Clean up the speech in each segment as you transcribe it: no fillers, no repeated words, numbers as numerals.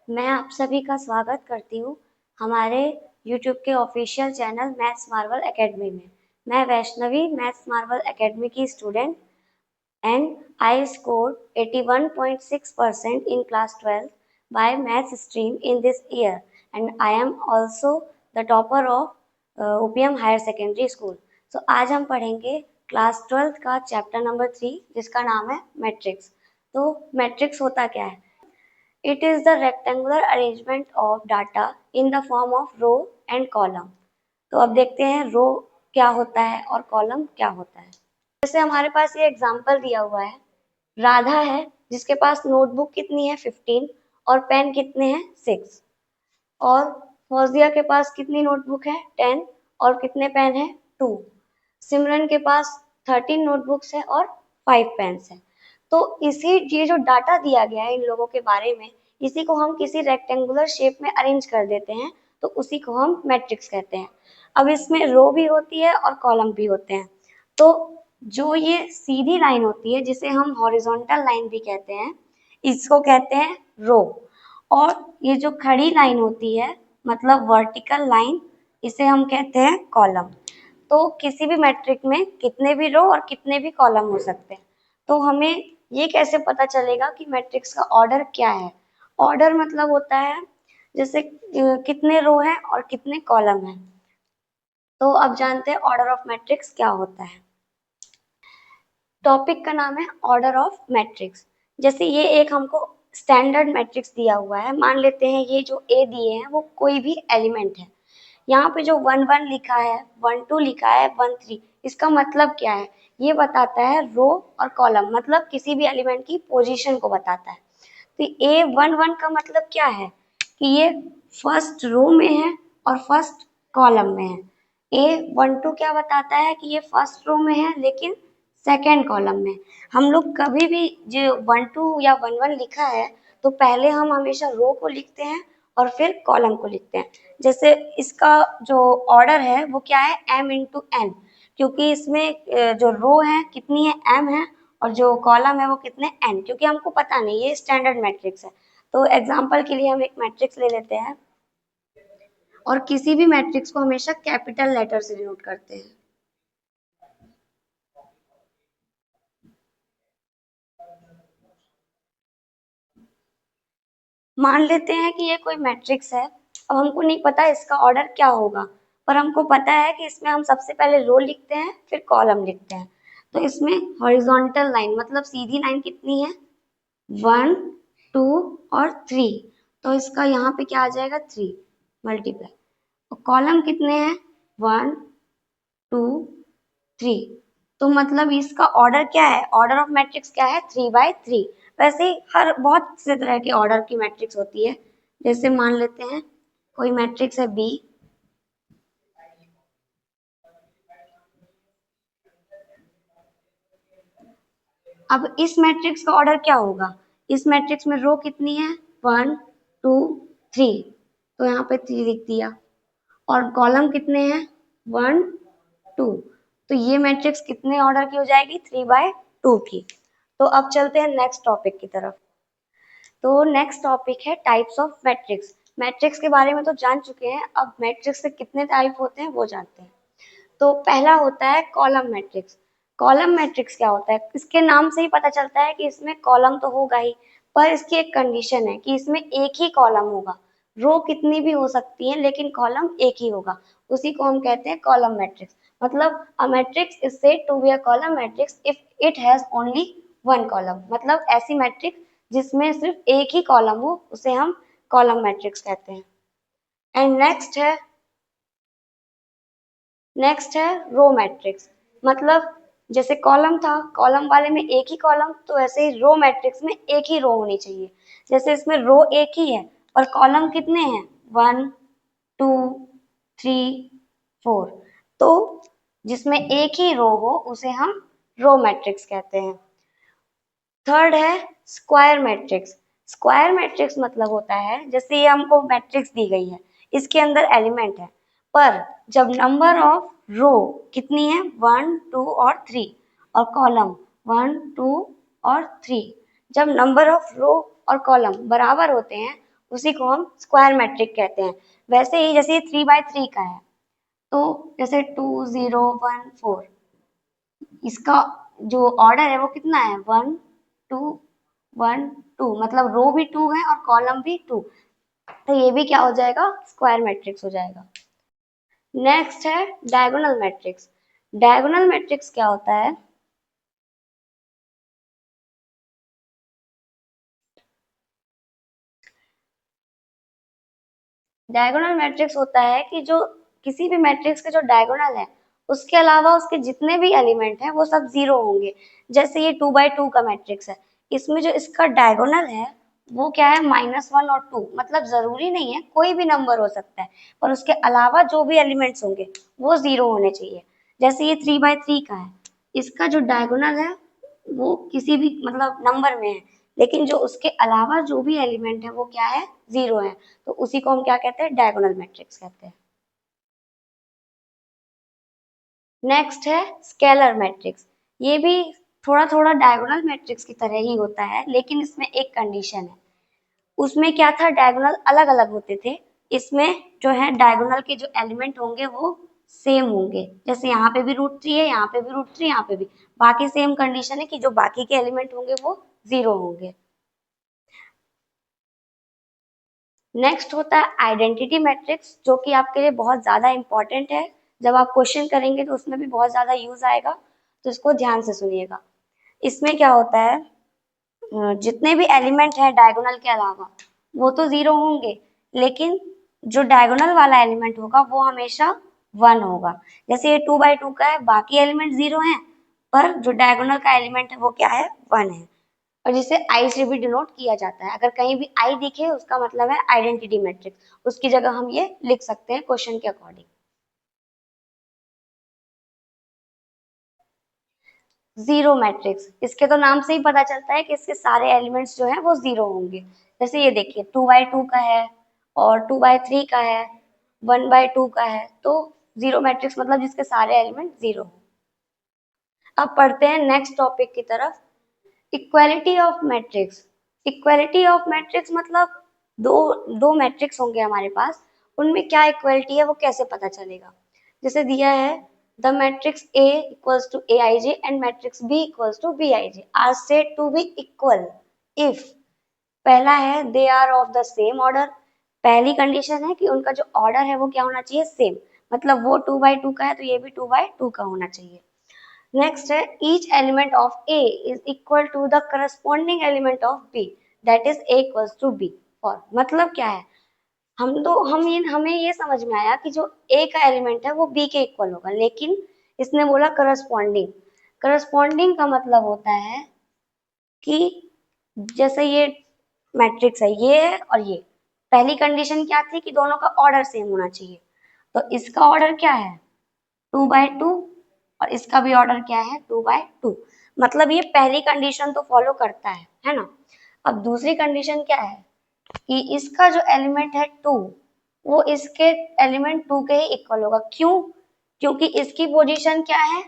मैं आप सभी का स्वागत करती हूँ हमारे YouTube के official channel maths Marvel academy में। मैं वैष्णवी मैथ्स मार्वल एकेडमी की student and I scored 81.6% in class 12 by maths stream in this year and I am also the topper of OPM Higher Secondary School. So आज हम पढ़ेंगे class 12 का chapter number 3 जिसका नाम है मैट्रिक्स। तो matrix होता क्या है? It is the rectangular arrangement of data in the form of row and column. तो अब देखते हैं रो क्या होता है और कॉलम क्या होता है। जैसे हमारे पास ये एग्जांपल दिया हुआ है, राधा है जिसके पास नोटबुक कितनी है 15 और पेन कितने हैं 6 और फौजिया के पास कितनी नोटबुक है 10 और कितने पेन है 2। सिमरन के पास 13 नोटबुक्स है और 5 पेन्स है। तो ये जो डाटा दिया गया है इन लोगों के बारे में, इसी को हम किसी रेक्टेंगुलर शेप में अरेंज कर देते हैं तो उसी को हम मैट्रिक्स कहते हैं। अब इसमें रो भी होती है और कॉलम भी होते हैं। तो जो ये सीधी लाइन होती है जिसे हम हॉरिजॉन्टल लाइन भी कहते हैं, इसको कहते हैं रो। और ये जो खड़ी लाइन होती है मतलब वर्टिकल लाइन, इसे हम कहते हैं कॉलम। तो किसी भी मैट्रिक में कितने भी रो और कितने भी कॉलम हो सकते हैं। तो हमें ये कैसे पता चलेगा कि मैट्रिक्स का ऑर्डर क्या है? ऑर्डर मतलब होता है जैसे कितने रो हैं और कितने कॉलम हैं। तो अब जानते हैं ऑर्डर ऑफ मैट्रिक्स क्या होता है। टॉपिक का नाम है ऑर्डर ऑफ मैट्रिक्स। जैसे ये एक हमको स्टैंडर्ड मैट्रिक्स दिया हुआ है, मान लेते हैं ये जो ए दिए हैं वो कोई भी एलिमेंट है। यहाँ पे जो 1 1 लिखा है, 1 2 लिखा है, 1 3, इसका मतलब क्या है? ये बताता है रो और कॉलम, मतलब किसी भी एलिमेंट की पोजीशन को बताता है। तो ए 1 1 का मतलब क्या है कि ये फर्स्ट रो में है और फर्स्ट कॉलम में है। ए 1 2 क्या बताता है कि ये फर्स्ट रो में है लेकिन सेकेंड कॉलम में। हम लोग कभी भी जो 1 2 या 1 1 लिखा है तो पहले हम हमेशा रो को लिखते हैं और फिर कॉलम को लिखते हैं। जैसे इसका जो ऑर्डर है वो क्या है, m इंटू n, क्योंकि इसमें जो रो है कितनी है m है और जो कॉलम है वो कितने n, क्योंकि हमको पता नहीं, ये स्टैंडर्ड मैट्रिक्स है। तो एग्जांपल के लिए हम एक मैट्रिक्स ले लेते हैं और किसी भी मैट्रिक्स को हमेशा कैपिटल लेटर से डिनोट करते हैं। मान लेते हैं कि ये कोई मैट्रिक्स है। अब हमको नहीं पता इसका ऑर्डर क्या होगा, पर हमको पता है कि इसमें हम सबसे पहले रो लिखते हैं फिर कॉलम लिखते हैं। तो इसमें हॉरिजॉन्टल लाइन मतलब सीधी लाइन कितनी है 1 2 और 3, तो इसका यहाँ पे क्या आ जाएगा 3 मल्टीप्लाई। और कॉलम कितने हैं 1 2 3, तो मतलब इसका ऑर्डर क्या है, ऑर्डर ऑफ मैट्रिक्स क्या है 3/3। वैसे ही हर बहुत से तरह के ऑर्डर की मैट्रिक्स होती है। जैसे मान लेते हैं कोई मैट्रिक्स है बी, अब इस मैट्रिक्स का ऑर्डर क्या होगा, इस मैट्रिक्स में रो कितनी है 1 2 3, तो यहाँ पे 3 लिख दिया। और कॉलम कितने हैं 1 2, तो ये मैट्रिक्स कितने ऑर्डर की हो जाएगी 3/2 की। तो अब चलते हैं नेक्स्ट टॉपिक की तरफ। तो नेक्स्ट टॉपिक है टाइप्स ऑफ मैट्रिक्स। मैट्रिक्स के बारे में तो जान चुके हैं, अब मैट्रिक्स से कितने टाइप होते हैं वो जानते हैं। तो पहला होता है कॉलम मैट्रिक्स। कॉलम मैट्रिक्स क्या होता है, इसके नाम से ही पता चलता है कि इसमें कॉलम तो होगा ही, पर इसकी एक कंडीशन है कि इसमें एक ही कॉलम होगा। रो कितनी भी हो सकती है लेकिन कॉलम एक ही होगा, उसी को हम कहते हैं कॉलम मैट्रिक्स। मतलब a matrix is said to be a column matrix if it has only one column, मतलब ऐसी मैट्रिक्स जिसमें सिर्फ एक ही कॉलम हो उसे हम कॉलम मैट्रिक्स कहते हैं। एंड नेक्स्ट है रो मैट्रिक्स। मतलब जैसे कॉलम था, कॉलम वाले में एक ही कॉलम, तो ऐसे ही रो मैट्रिक्स में एक ही रो होनी चाहिए। जैसे इसमें रो एक ही है और कॉलम कितने हैं 1 2 3 4, तो जिसमें एक ही रो हो उसे हम रो मैट्रिक्स कहते हैं। थर्ड है स्क्वायर मैट्रिक्स। स्क्वायर मैट्रिक्स मतलब होता है जैसे ये हमको मैट्रिक्स दी गई है, इसके अंदर एलिमेंट है, पर जब नंबर ऑफ रो कितनी है 1 2 और 3 और कॉलम 1 2 और 3, जब नंबर ऑफ रो और कॉलम बराबर होते हैं उसी को हम स्क्वायर मैट्रिक्स कहते हैं। वैसे ही जैसे ये 3/3 का है, तो जैसे 2 0 1 4, इसका जो ऑर्डर है वो कितना है, 1 2 1 2, मतलब रो भी 2 है और कॉलम भी 2, तो ये भी क्या हो जाएगा, स्क्वायर मैट्रिक्स हो जाएगा। नेक्स्ट है डायगोनल मैट्रिक्स। डायगोनल मैट्रिक्स क्या होता है, डायगोनल मैट्रिक्स होता है कि जो किसी भी मैट्रिक्स के जो डायगोनल है उसके अलावा उसके जितने भी एलिमेंट हैं वो सब जीरो होंगे। जैसे ये 2/2 का मैट्रिक्स है, इसमें जो इसका डायगोनल है वो क्या है, -1 और 2, मतलब जरूरी नहीं है, कोई भी नंबर हो सकता है, पर उसके अलावा जो भी एलिमेंट्स होंगे वो जीरो होने चाहिए। जैसे ये 3/3 का है, इसका जो डायगोनल है वो किसी भी मतलब नंबर में है, लेकिन जो उसके अलावा जो भी एलिमेंट है वो क्या है, जीरो है, तो उसी को हम क्या कहते हैं, डायगोनल मैट्रिक्स कहते हैं। नेक्स्ट है स्केलर मैट्रिक्स। ये भी थोड़ा थोड़ा डायगोनल मैट्रिक्स की तरह ही होता है, लेकिन इसमें एक कंडीशन है। उसमें क्या था, डायगोनल अलग अलग होते थे, इसमें जो है डायगोनल के जो एलिमेंट होंगे वो सेम होंगे। जैसे यहाँ पे भी √3 है, यहाँ पे भी √3, यहाँ पे भी, बाकी सेम कंडीशन है कि जो बाकी के एलिमेंट होंगे वो जीरो होंगे। नेक्स्ट होता है आइडेंटिटी मैट्रिक्स, जो कि आपके लिए बहुत ज्यादा इंपॉर्टेंट है, जब आप क्वेश्चन करेंगे तो उसमें भी बहुत ज्यादा यूज आएगा, तो इसको ध्यान से सुनिएगा। इसमें क्या होता है, जितने भी एलिमेंट है डायगोनल के अलावा वो तो जीरो होंगे, लेकिन जो डायगोनल वाला एलिमेंट होगा वो हमेशा 1 होगा। जैसे ये 2/2 का है, बाकी एलिमेंट जीरो हैं, पर जो डायगोनल का एलिमेंट है वो क्या है, 1 है, और जिसे आई से भी डिनोट किया जाता है। अगर कहीं भी आई दिखे उसका मतलब है आइडेंटिटी मैट्रिक्स, उसकी जगह हम ये लिख सकते हैं क्वेश्चन के अकॉर्डिंग। जीरो मैट्रिक्स, इसके तो नाम से ही पता चलता है कि इसके सारे एलिमेंट्स जो है वो जीरो होंगे। जैसे ये देखिए 2/2 का है और 2/3 का है, 1/2 का है, तो जीरो मैट्रिक्स मतलब जिसके सारे एलिमेंट जीरो हो। अब पढ़ते हैं नेक्स्ट टॉपिक की तरफ, equality of matrix. Equality of matrix मतलब दो दो मैट्रिक्स होंगे हमारे पास, उनमें क्या इक्वालिटी है वो कैसे पता चलेगा। जैसे दिया है, the matrix A equals to Aij and matrix B equals to Bij are said to be equal if, पहला है they are of the same order, पहली कंडीशन है कि उनका जो ऑर्डर है वो क्या होना चाहिए, सेम, मतलब वो 2/2 का है तो ये भी 2/2 का होना चाहिए। नेक्स्ट है each element of A is equal to the corresponding element of B, that is A equals to B। और मतलब क्या है, हमें ये समझ में आया कि जो A का एलिमेंट है वो B के इक्वल होगा, लेकिन इसने बोला करस्पॉन्डिंग। करस्पॉन्डिंग का मतलब होता है कि जैसे ये मैट्रिक्स है, ये है और ये, पहली कंडीशन क्या थी कि दोनों का ऑर्डर सेम होना चाहिए, तो इसका ऑर्डर क्या है, 2/2, और इसका भी ऑर्डर क्या है, 2/2, मतलब ये पहली कंडीशन तो फॉलो करता है ना। अब दूसरी कंडीशन क्या है कि इसका जो एलिमेंट है 2, वो इसके एलिमेंट 2 के ही इक्वल होगा। क्यों, क्योंकि इसकी पोजीशन क्या है,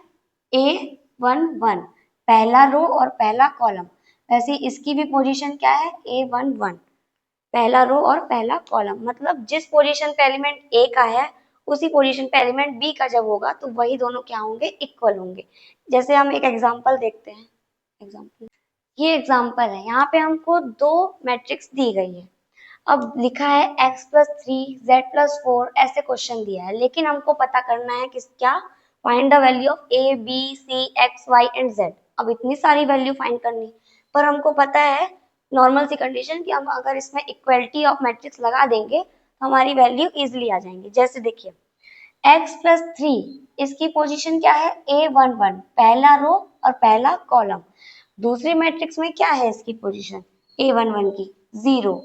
A11, पहला रो और पहला कॉलम, वैसे इसकी भी पोजीशन क्या है, A11, पहला रो और पहला कॉलम, मतलब जिस पोजीशन पे एलिमेंट ए का है उसी पोजीशन पे एलिमेंट बी का जब होगा तो वही दोनों क्या होंगे, इक्वल होंगे। जैसे हम एक एग्जांपल देखते हैं, एग्जांपल, ये एग्जांपल है, यहाँ पे हमको दो मैट्रिक्स दी गई है। अब लिखा है x+3 z+4, ऐसे क्वेश्चन दिया है, लेकिन हमको पता करना है किस क्या, find the value of a b c x y and z। अब इतनी सारी वैल्यू फाइंड करनी, पर हमको पता है नॉर्मल सी कंडीशन कि हम अगर इसमें इक्वलिटी ऑफ मैट्रिक्स लगा देंगे तो हमारी वैल्यू इजिली आ जाएंगी। जैसे देखिए x+3, इसकी पोजीशन क्या है, A11, पहला रो और पहला कॉलम, दूसरी मैट्रिक्स में क्या है इसकी पोजीशन, A11 की 0,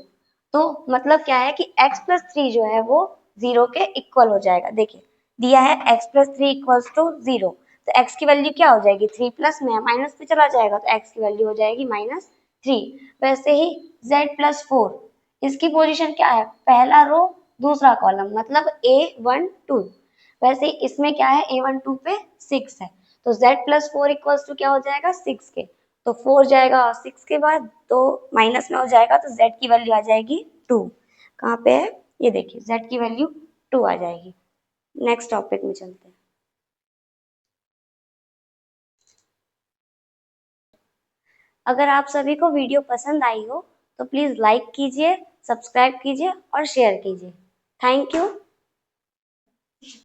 तो मतलब क्या है कि x+3 जो है वो 0 के इक्वल हो जाएगा। देखिए दिया है x+3 इक्वल्स टू 0, तो x की वैल्यू क्या हो जाएगी, 3 प्लस में माइनस पे चला जाएगा तो x की वैल्यू हो जाएगी -3। वैसे ही z+4, इसकी पोजीशन क्या है, पहला रो दूसरा कॉलम, मतलब A12, वैसे ही इसमें क्या है, A12 पे 6 है, तो z+4 इक्वल्स टू क्या हो जाएगा, 6 के, तो 4 जाएगा 6 के बाद, तो माइनस में हो जाएगा तो z की वैल्यू आ जाएगी 2। कहाँ पे है, ये देखिए z की वैल्यू 2 आ जाएगी। नेक्स्ट टॉपिक में चलते हैं। अगर आप सभी को वीडियो पसंद आई हो तो प्लीज लाइक कीजिए, सब्सक्राइब कीजिए और शेयर कीजिए। Thank you.